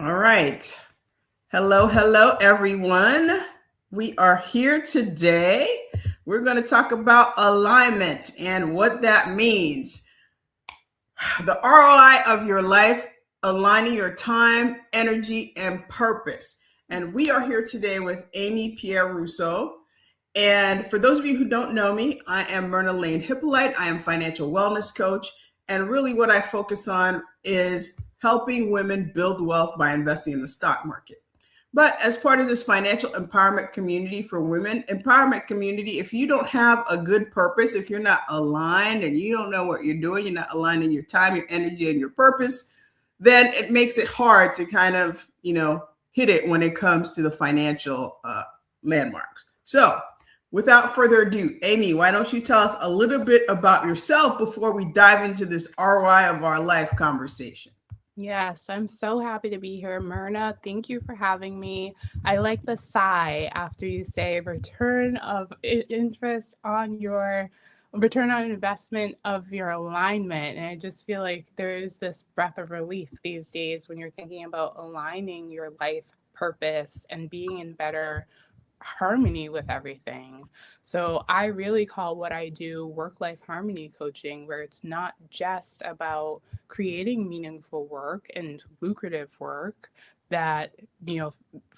All right. Hello, everyone. We are here today. We're going to talk about alignment and what that means. The ROI of your life, aligning your time, energy, and purpose. And we are here today with Amy Pierre Russo. And for those of you who don't know me, I am Myrna Lane Hippolyte. I am financial wellness coach. And really what I focus on is helping women build wealth by investing in the stock market. But as part of this financial empowerment community for women, empowerment community, if you don't have a good purpose, if you're not aligned and you don't know what you're doing, you're not aligning your time, your energy, and your purpose, then it makes it hard to kind of, hit it when it comes to the financial landmarks. So without further ado, Amy, why don't you tell us a little bit about yourself before we dive into this ROI of our life conversation? Yes, I'm so happy to be here, Myrna. Thank you for having me. I like the sigh after you say return of interest on your return on investment of your alignment. And I just feel like there is this breath of relief these days when you're thinking about aligning your life purpose and being in better harmony with everything. So I really call what I do work life harmony coaching, where it's not just about creating meaningful work and lucrative work that,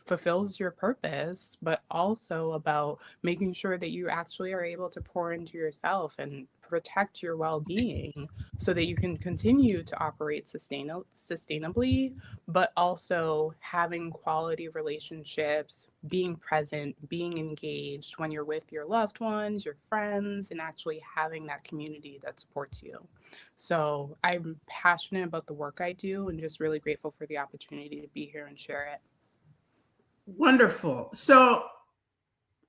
fulfills your purpose, but also about making sure that you actually are able to pour into yourself and protect your well-being so that you can continue to operate sustainably, but also having quality relationships, being present, being engaged when you're with your loved ones, your friends, and actually having that community that supports you. So I'm passionate about the work I do and just really grateful for the opportunity to be here and share it. Wonderful. So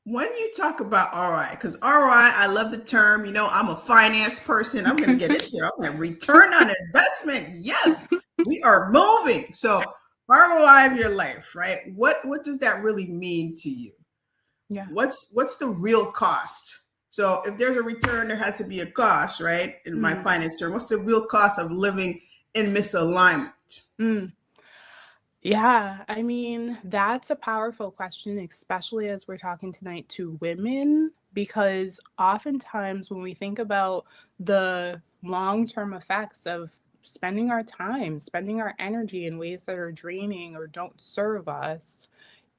when you talk about ROI, because ROI, I love the term, I'm a finance person. I'm going to get into it. I'm going to return on investment. Yes, we are moving. So ROI of your life, right? What does that really mean to you? Yeah. What's the real cost? So if there's a return, there has to be a cost, right? In my Mm. finance term, what's the real cost of living in misalignment? Mm. Yeah, I mean, that's a powerful question, especially as we're talking tonight to women, because oftentimes when we think about the long term effects of spending our time, spending our energy in ways that are draining or don't serve us,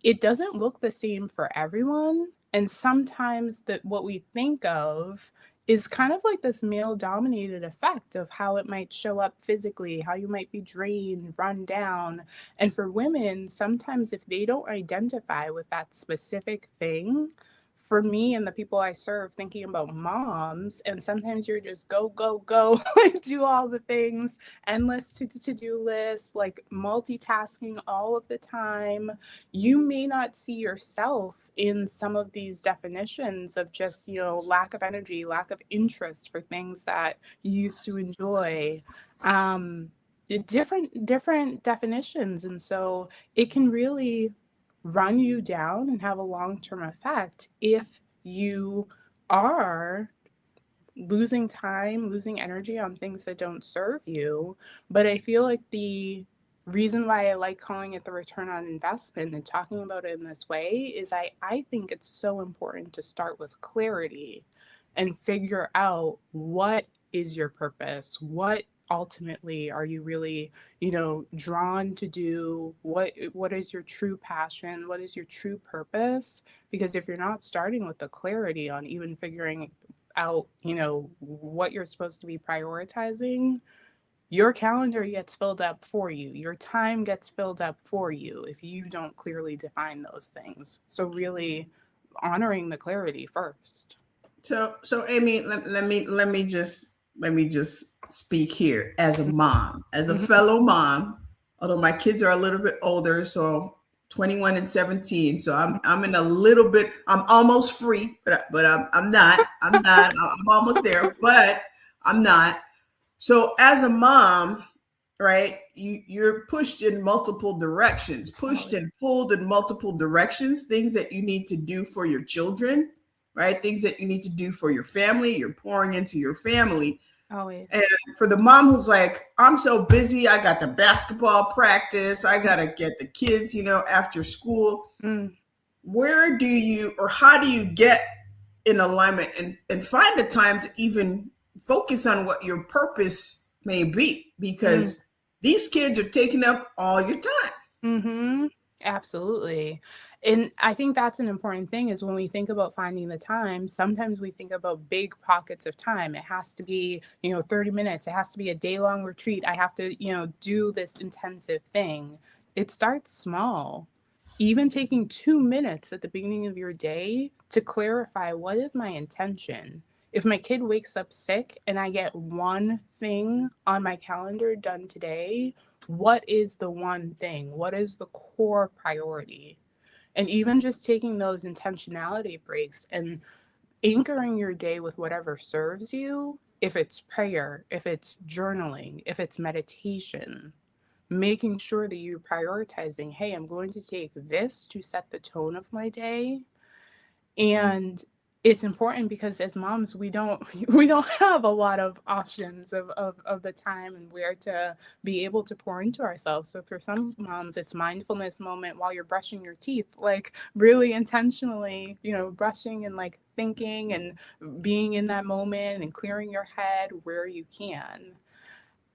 it doesn't look the same for everyone. And sometimes that what we think of is kind of like this male dominated effect of how it might show up physically, how you might be drained, run down. And for women, sometimes if they don't identify with that specific thing, for me and the people I serve, thinking about moms, and sometimes you're just go, go, go, like do all the things, endless to-do lists, like multitasking all of the time. You may not see yourself in some of these definitions of just, lack of energy, lack of interest for things that you used to enjoy. Um, different definitions. And so it can really run you down and have a long-term effect if you are losing time, losing energy on things that don't serve you. But I feel like the reason why I like calling it the return on investment and talking about it in this way is I think it's so important to start with clarity and figure out what is your purpose, what ultimately are you really, drawn to do, what is your true passion, what is your true purpose? Because if you're not starting with the clarity on even figuring out, what you're supposed to be prioritizing, your calendar gets filled up for you. Your time gets filled up for you if you don't clearly define those things. So really honoring the clarity first. So Amy, let me just speak here as a mom, as a fellow mom. Although my kids are a little bit older, so 21 and 17. So I'm in a little bit. I'm almost free, but I'm not. I'm not. I'm almost there, but I'm not. So as a mom, right, you're pushed in multiple directions, pushed and pulled in multiple directions, things that you need to do for your children, right? Things that you need to do for your family, you're pouring into your family. Always. And for the mom who's like, I'm so busy, I got the basketball practice, I got to get the kids, after school. Mm, Where do you, or how do you get in alignment and find the time to even focus on what your purpose may be? mm. Because these kids are taking up all your time. Mm-hmm. Absolutely. And I think that's an important thing is when we think about finding the time, sometimes we think about big pockets of time. It has to be, 30 minutes. It has to be a day-long retreat. I have to, do this intensive thing. It starts small. Even taking 2 minutes at the beginning of your day to clarify what is my intention. If my kid wakes up sick and I get one thing on my calendar done today, what is the one thing? What is the core priority? And even just taking those intentionality breaks and anchoring your day with whatever serves you, if it's prayer, if it's journaling, if it's meditation, making sure that you're prioritizing, hey, I'm going to take this to set the tone of my day. And it's important because as moms we don't have a lot of options of the time and where to be able to pour into ourselves. So for some moms it's mindfulness moment while you're brushing your teeth, like really intentionally, brushing and like thinking and being in that moment and clearing your head where you can.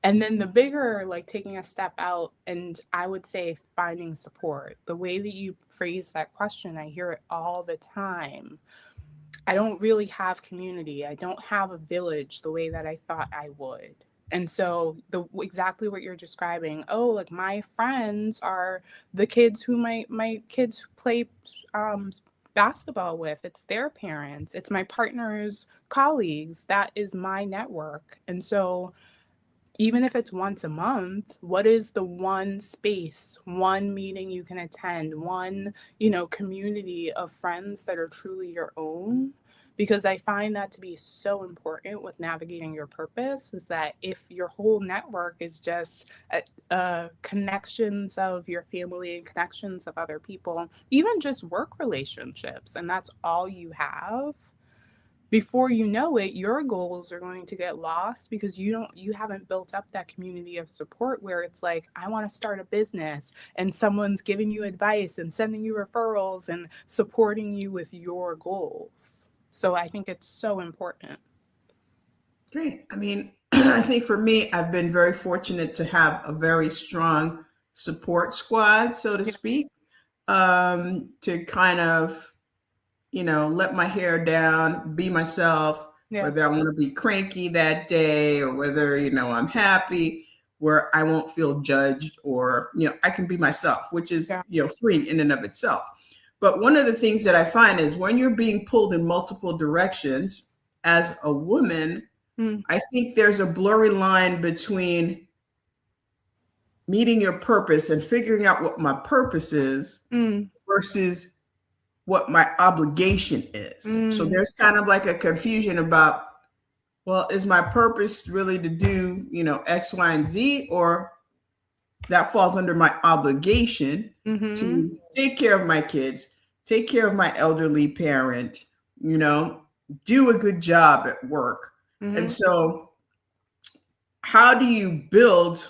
And then the bigger, like taking a step out, and I would say finding support. The way that you phrase that question, I hear it all the time. I don't really have community. I don't have a village the way that I thought I would. And so the exactly what you're describing. Oh, like my friends are the kids who my kids play basketball with. It's their parents. It's my partner's colleagues. That is my network. And so even if it's once a month, what is the one space, one meeting you can attend, one, community of friends that are truly your own? Because I find that to be so important with navigating your purpose is that if your whole network is just connections of your family and connections of other people, even just work relationships, and that's all you have, before you know it your goals are going to get lost because you haven't built up that community of support where it's like I want to start a business and someone's giving you advice and sending you referrals and supporting you with your goals. So I think it's so important. Great. I mean, I think for me, I've been very fortunate to have a very strong support squad, so to Yeah. speak, to kind of, let my hair down, be myself, Yeah. whether I want to be cranky that day or whether, I'm happy, where I won't feel judged or, I can be myself, which is, Yeah. freeing in and of itself. But one of the things that I find is when you're being pulled in multiple directions as a woman, Mm, I think there's a blurry line between meeting your purpose and figuring out what my purpose is mm, versus what my obligation is. So mm, there's kind of like a confusion about, well, is my purpose really to do, X, Y, and Z, or that falls under my obligation mm-hmm, to take care of my kids, take care of my elderly parent, you know, do a good job at work. And mm-hmm, so how do you build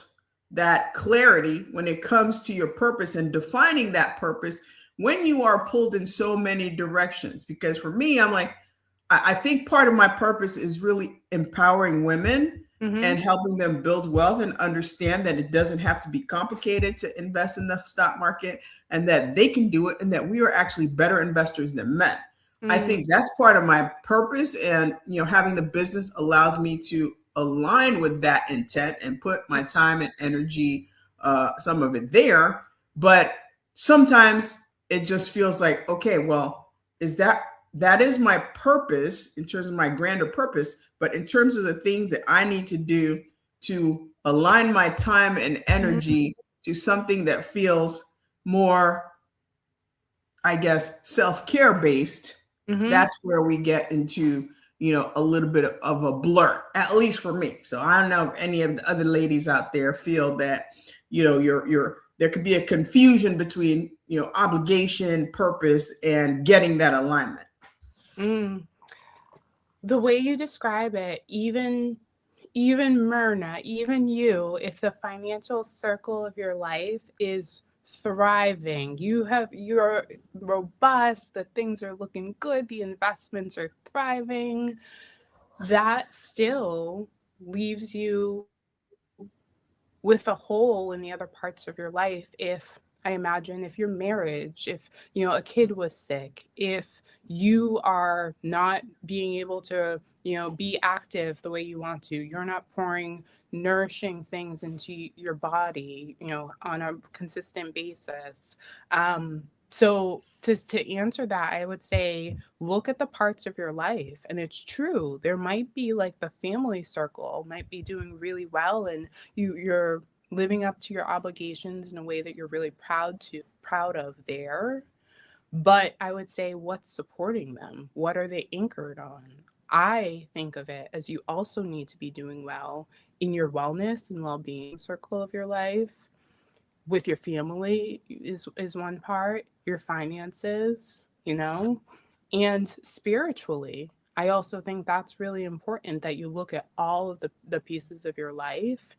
that clarity when it comes to your purpose and defining that purpose when you are pulled in so many directions? Because for me, I'm like, I think part of my purpose is really empowering women mm-hmm, and helping them build wealth and understand that it doesn't have to be complicated to invest in the stock market and that they can do it and that we are actually better investors than men. I mm, think that's part of my purpose. And, having the business allows me to align with that intent and put my time and energy, some of it there. But sometimes it just feels like, okay, well, is that is my purpose in terms of my grander purpose, but in terms of the things that I need to do to align my time and mm-hmm, energy to something that feels more, I guess, self-care based, mm-hmm. that's where we get into, a little bit of a blur, at least for me. So I don't know if any of the other ladies out there feel that, you're there could be a confusion between, obligation, purpose, and getting that alignment. Mm. The way you describe it, even Myrna, even you, if the financial circle of your life is thriving, you're robust, the things are looking good, the investments are thriving, that still leaves you with a hole in the other parts of your life. If I imagine, if your marriage, if a kid was sick, if you are not being able to be active the way you want to, you're not pouring nourishing things into your body on a consistent basis. So to answer that, I would say look at the parts of your life, and it's true, there might be like the family circle might be doing really well, and you're living up to your obligations in a way that you're really proud of there. But I would say, what's supporting them? What are they anchored on? I think of it as you also need to be doing well in your wellness and well-being circle of your life. With your family is one part, your finances, and spiritually. I also think that's really important, that you look at all of the pieces of your life.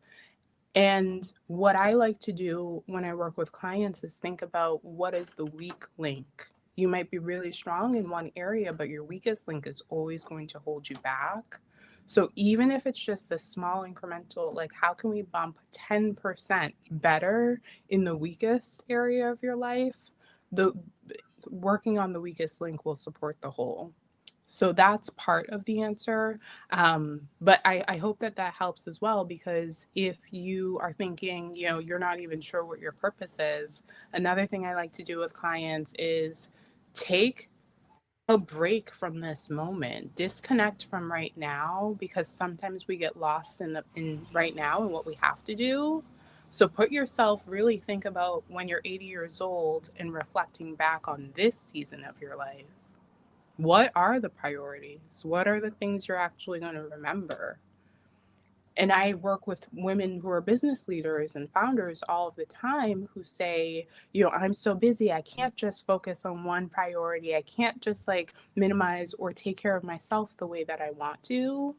And what I like to do when I work with clients is think about, what is the weak link? You might be really strong in one area, but your weakest link is always going to hold you back. So even if it's just a small incremental, like how can we bump 10% better in the weakest area of your life? The working on the weakest link will support the whole. So that's part of the answer. But I hope that that helps as well, because if you are thinking, you're not even sure what your purpose is, another thing I like to do with clients is take a break from this moment, disconnect from right now, because sometimes we get lost in right now and what we have to do. So put yourself, really think about when you're 80 years old and reflecting back on this season of your life. What are the priorities? What are the things you're actually going to remember? And I work with women who are business leaders and founders all of the time, who say, I'm so busy, I can't just focus on one priority. I can't just like minimize or take care of myself the way that I want to.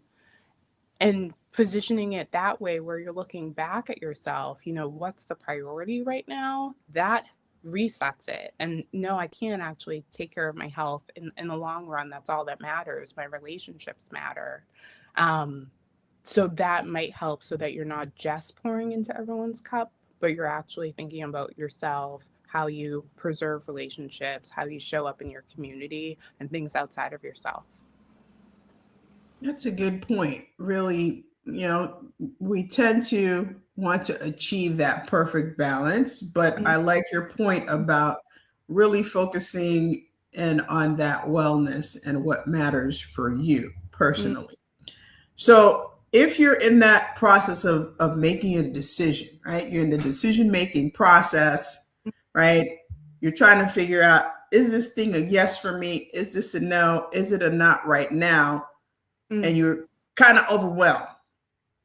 And positioning it that way, where you're looking back at yourself, what's the priority right now? That resets it. And no, I can't actually take care of my health in the long run. That's all that matters. My relationships matter. Um, so that might help, so that you're not just pouring into everyone's cup, but you're actually thinking about yourself, how you preserve relationships, how you show up in your community, and things outside of yourself. That's a good point. Really, we tend to want to achieve that perfect balance, but I like your point about really focusing in on that wellness and what matters for you personally. So, if you're in that process of making a decision, right? You're in the decision making process, right? You're trying to figure out, is this thing a yes for me? Is this a no? Is it a not right now? And you're kind of overwhelmed,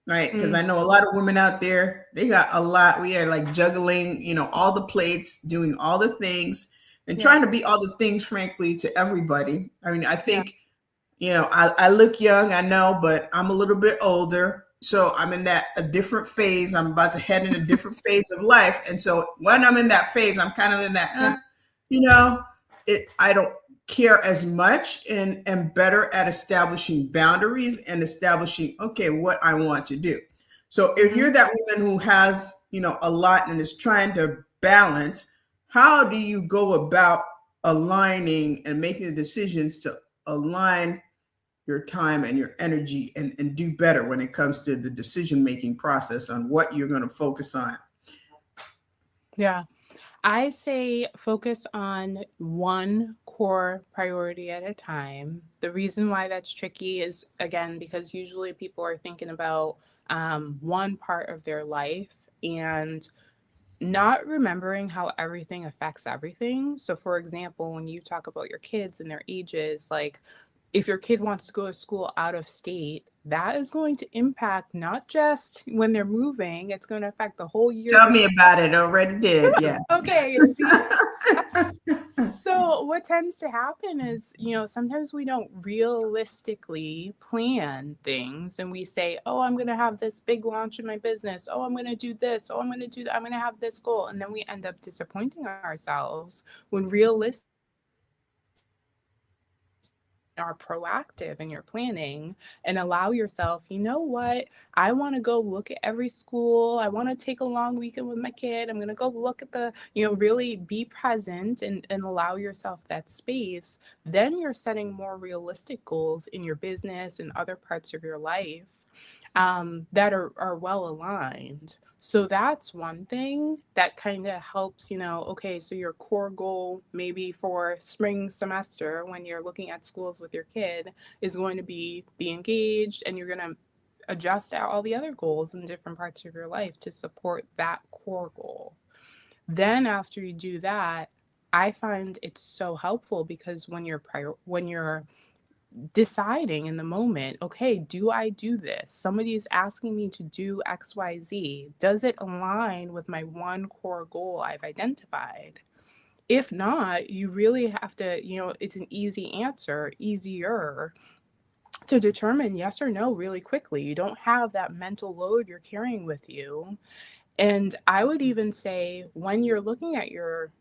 right? Because I know a lot of women out there, they got a lot. We are like juggling, all the plates, doing all the things, and trying to be all the things, frankly, to everybody. I mean, I think, I look young, I know, but I'm a little bit older. So I'm in a different phase. I'm about to head in a different phase of life. And so when I'm in that phase, I'm kind of in that, I don't care as much, and am better at establishing boundaries and establishing, okay, what I want to do. So if you're that woman who has, a lot and is trying to balance, how do you go about aligning and making the decisions to align your time and your energy, and do better when it comes to the decision making process on what you're going to focus on? Yeah. I say focus on one core priority at a time. The reason why that's tricky is, again, because usually people are thinking about one part of their life and not remembering how everything affects everything. So, for example, when you talk about your kids and their ages, like if your kid wants to go to school out of state, that is going to impact not just when they're moving, it's going to affect the whole year. Tell me about it. Already did. Yeah. Okay. See? So Well, what tends to happen is, sometimes we don't realistically plan things and we say, oh, I'm going to have this big launch in my business. Oh, I'm going to do this. Oh, I'm going to do that. I'm going to have this goal. And then we end up disappointing ourselves when realistically are proactive in your planning and allow yourself, you know what, I want to go look at every school. I want to take a long weekend with my kid. I'm going to go look at really be present and allow yourself that space. Then you're setting more realistic goals in your business and other parts of your life that are well aligned. So that's one thing that kind of helps, okay, so your core goal maybe for spring semester when you're looking at schools with your kid is going to be engaged, and you're going to adjust out all the other goals in different parts of your life to support that core goal. Then after you do that, I find it's so helpful because when you're deciding in the moment, okay, do I do this? Somebody is asking me to do XYZ. Does it align with my one core goal I've identified? If not, you really have to, it's an easy answer, easier to determine yes or no really quickly. You don't have that mental load you're carrying with you. And I would even say when you're looking at your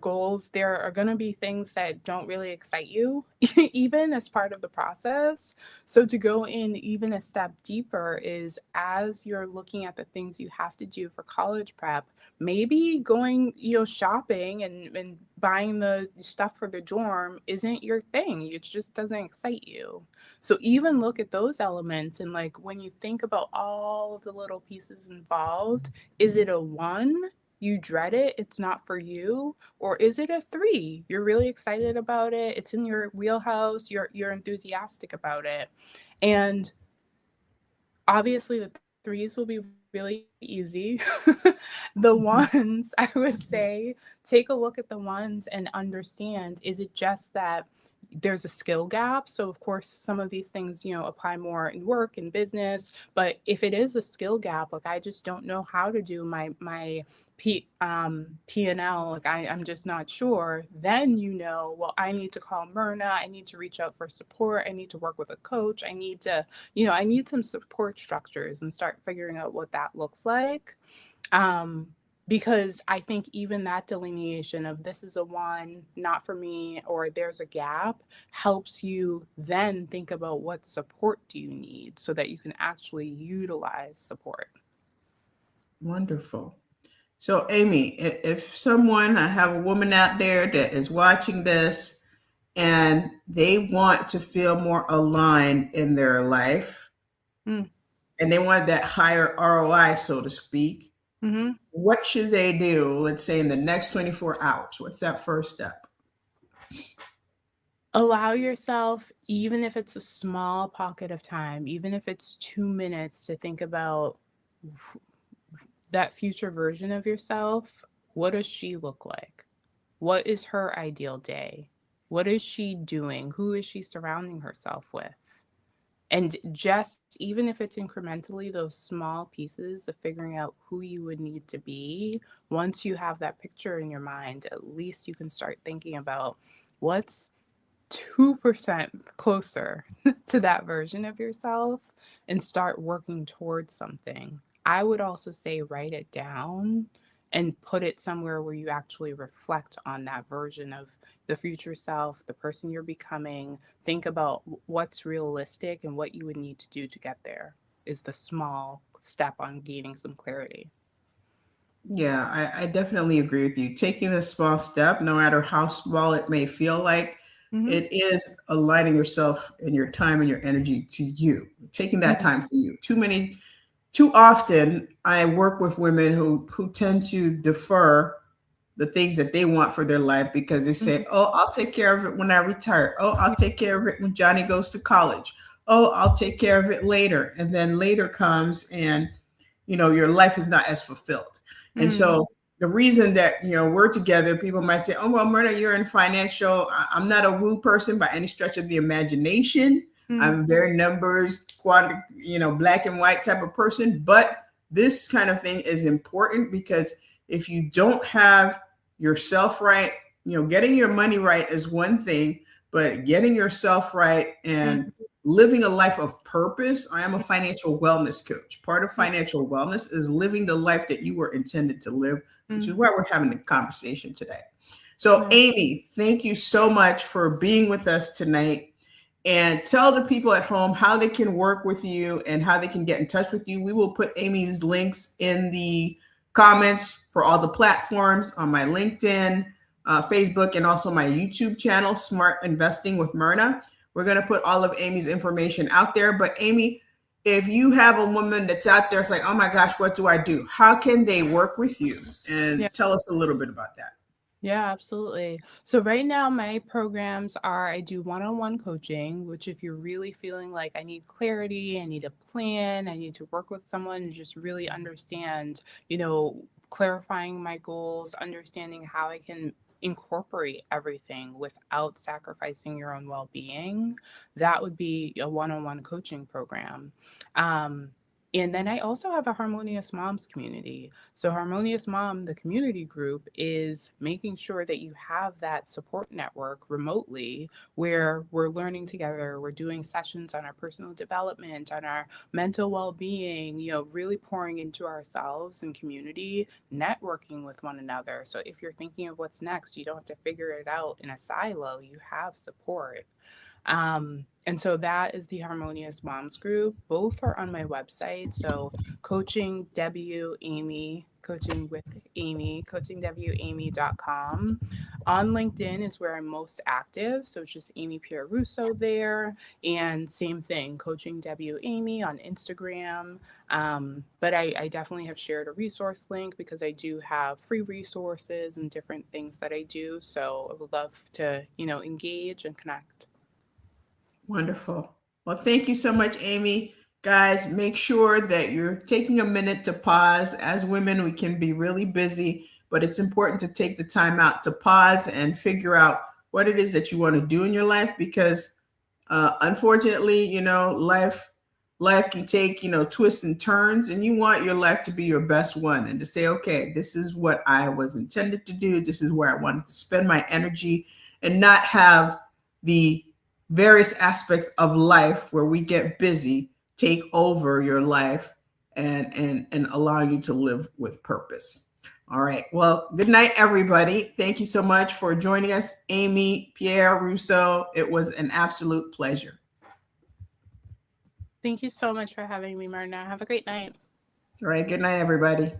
goals, there are going to be things that don't really excite you, even as part of the process. So, to go in even a step deeper is as you're looking at the things you have to do for college prep, maybe going, shopping and buying the stuff for the dorm isn't your thing. It just doesn't excite you. So, even look at those elements and like when you think about all of the little pieces involved, is it a one? You dread it, it's not for you, or is it a three? You're really excited about it, it's in your wheelhouse, you're enthusiastic about it. And obviously the threes will be really easy. The ones, I would say, take a look at the ones and understand, is it just that there's a skill gap? So of course some of these things, apply more in work and business, but if it is a skill gap, like I just don't know how to do my P&L, like I'm just not sure, then well, I need to call Myrna, I need to reach out for support, I need to work with a coach, I need to, I need some support structures and start figuring out what that looks like. Um, because I think even that delineation of this is a one, not for me, or there's a gap, helps you then think about what support do you need so that you can actually utilize support. Wonderful. So, Amy, if someone, I have a woman out there that is watching this and they want to feel more aligned in their life Mm. and they want that higher ROI, so to speak, Mm-hmm. what should they do, let's say in the next 24 hours? What's that first step? Allow yourself, even if it's a small pocket of time, even if it's 2 minutes, to think about that future version of yourself. What does she look like? What is her ideal day? What is she doing? Who is she surrounding herself with? And just even if it's incrementally, those small pieces of figuring out who you would need to be, once you have that picture in your mind, at least you can start thinking about what's 2% closer to that version of yourself and start working towards something. I would also say write it down and put it somewhere where you actually reflect on that version of the future self, the person you're becoming. Think about what's realistic and what you would need to do to get there is the small step on gaining some clarity. Yeah, I definitely agree with you. Taking a small step, no matter how small it may feel like, Mm-hmm. it is aligning yourself and your time and your energy to you, taking that Mm-hmm. time for you. Too often, I work with women who tend to defer the things that they want for their life because they Mm-hmm. say, "Oh, I'll take care of it when I retire. Oh, I'll take care of it when Johnny goes to college. Oh, I'll take care of it later." And then later comes and your life is not as fulfilled. And Mm-hmm. so the reason that we're together, people might say, "Oh, well, Myrna, you're in financial." I'm not a woo person by any stretch of the imagination. Mm-hmm. I'm very numbers, quantum, black and white type of person. But this kind of thing is important because if you don't have yourself right, getting your money right is one thing, but getting yourself right and Mhm. living a life of purpose. I am a financial wellness coach. Part of financial wellness is living the life that you were intended to live, which is Mhm. why we're having the conversation today. So, Yeah. Amy, thank you so much for being with us tonight. And tell the people at home how they can work with you and how they can get in touch with you. We will put Amy's links in the comments for all the platforms on my LinkedIn, Facebook, and also my YouTube channel, Smart Investing with Myrna. We're going to put all of Amy's information out there. But Amy, if you have a woman that's out there, it's like, oh my gosh, what do I do? How can they work with you? Yeah. And tell us a little bit about that. Yeah, absolutely. So right now my programs are I do one-on-one coaching, which if you're really feeling like I need clarity, I need a plan, I need to work with someone and just really understand, clarifying my goals, understanding how I can incorporate everything without sacrificing your own well-being, that would be a one-on-one coaching program. Um, and then I also have a Harmonious Moms community. So, Harmonious Mom, the community group, is making sure that you have that support network remotely where we're learning together, we're doing sessions on our personal development, on our mental well being, really pouring into ourselves and community, networking with one another. So, if you're thinking of what's next, you don't have to figure it out in a silo, you have support. And so that is the Harmonious Moms group. Both are on my website. So coaching W Amy, coaching with Amy, coachingwamy.com. On LinkedIn is where I'm most active. So it's just Amy Pierre Russo there. And same thing, coaching W Amy on Instagram. But I definitely have shared a resource link because I do have free resources and different things that I do. So I would love to, engage and connect. Wonderful. Well, thank you so much, Amy. Guys, make sure that you're taking a minute to pause. As women, we can be really busy, but it's important to take the time out to pause and figure out what it is that you want to do in your life because unfortunately, life can take, twists and turns, and you want your life to be your best one and to say, okay, this is what I was intended to do. This is where I wanted to spend my energy and not have the various aspects of life where we get busy take over your life and allow you to live with purpose. All right. Well, good night, everybody. Thank you so much for joining us, Amy, Pierre Russo. It was an absolute pleasure. Thank you so much for having me, Marna. Have a great night. All right. Good night, everybody.